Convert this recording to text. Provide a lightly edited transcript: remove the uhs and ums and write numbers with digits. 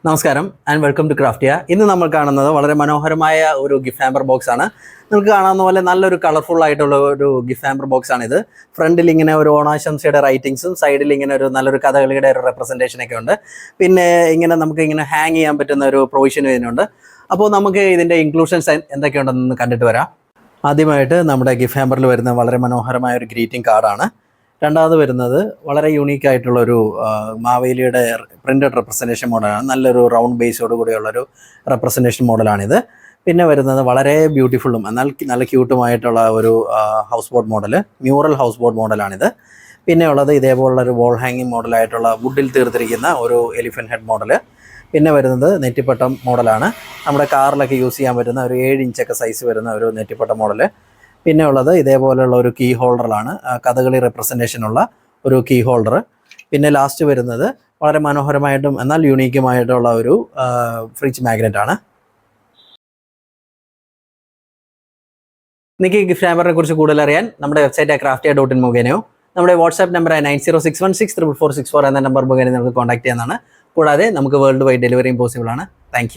നമസ്കാരം and welcome to ക്രാഫ്റ്റിയ. ഇന്ന് നമ്മൾ കാണുന്നത് വളരെ മനോഹരമായ ഒരു ഗിഫ്റ്റ് ഹാമ്പർ ബോക്സ് ആണ്. നിങ്ങൾക്ക് കാണാവുന്ന പോലെ നല്ലൊരു കളർഫുൾ ആയിട്ടുള്ള ഒരു ഗിഫ്റ്റ് ഹാമ്പർ ബോക്സ് ആണിത്. ഫ്രണ്ടിൽ ഇങ്ങനെ ഒരു ഓണാശംസയുടെ റൈറ്റിങ്സും സൈഡിൽ ഇങ്ങനെ ഒരു നല്ലൊരു കഥകളിയുടെ ഒരു റെപ്രസെൻറ്റേഷൻ ഒക്കെ ഉണ്ട്. പിന്നെ ഇങ്ങനെ നമുക്ക് ഇങ്ങനെ ഹാങ് ചെയ്യാൻ പറ്റുന്ന ഒരു പ്രൊവിഷൻ ഇതിനുണ്ട്. അപ്പോൾ നമുക്ക് ഇതിൻ്റെ ഇൻക്ലൂഷൻസ് എന്തൊക്കെയുണ്ടെന്ന് കണ്ടിട്ട് വരാം. ആദ്യമായിട്ട് നമ്മുടെ ഗിഫ്റ്റ് ഹാമ്പറിൽ വരുന്ന വളരെ മനോഹരമായ ഒരു ഗ്രീറ്റിംഗ് കാർഡാണ്. രണ്ടാമത് വരുന്നത് വളരെ യൂണീക്ക് ആയിട്ടുള്ളൊരു മാവേലിയുടെ പ്രിൻ്റഡ് റെപ്രസെൻറ്റേഷൻ മോഡലാണ്. നല്ലൊരു റൗണ്ട് ബേസോട് കൂടിയുള്ളൊരു റെപ്രസെൻറ്റേഷൻ മോഡലാണിത്. പിന്നെ വരുന്നത് വളരെ ബ്യൂട്ടിഫുള്ളും എന്നാൽ നല്ല ക്യൂട്ടുമായിട്ടുള്ള ഒരു house boat model, mural house boat മോഡലാണിത്. പിന്നെ ഉള്ളത് ഇതേപോലുള്ളൊരു വോൾ ഹാങ്ങിങ് മോഡലായിട്ടുള്ള വുഡിൽ തീർത്തിരിക്കുന്ന ഒരു എലിഫൻറ്റ് ഹെഡ് മോഡൽ. പിന്നെ വരുന്നത് നെറ്റിപ്പട്ടം മോഡലാണ്. നമ്മുടെ കാറിലൊക്കെ യൂസ് ചെയ്യാൻ പറ്റുന്ന ഒരു 7 ഇഞ്ചൊക്കെ സൈസ് വരുന്ന ഒരു നെറ്റിപ്പട്ടം മോഡൽ. പിന്നെ ഉള്ളത് ഇതേപോലെയുള്ള ഒരു കീ ഹോൾഡറാണ്, കഥകളി റെപ്രസെൻറ്റേഷനുള്ള ഒരു കീ ഹോൾഡർ. പിന്നെ ലാസ്റ്റ് വരുന്നത് വളരെ മനോഹരമായിട്ടും എന്നാൽ യൂണീക്കുമായിട്ടുള്ള ഒരു ഫ്രിഡ്ജ് മാഗ്നറ്റ് ആണ്. നിങ്ങൾക്ക് ഈ ഗിഫ്റ്റ് ഹാമ്പറിനെ കുറിച്ച് കൂടുതൽ അറിയാൻ നമ്മുടെ വെബ്സൈറ്റ് craftia.in മുഖേനയോ നമ്മുടെ വാട്സ്ആപ്പ് നമ്പർ 9061644664 എന്ന നമ്പർ മുഖേന നമുക്ക് കോൺടാക്ട് ചെയ്യാവുന്നതാണ്. കൂടാതെ നമുക്ക് വേൾഡ് വൈഡ് ഡെലിവറിയും പോസിബിൾ ആണ്. താങ്ക്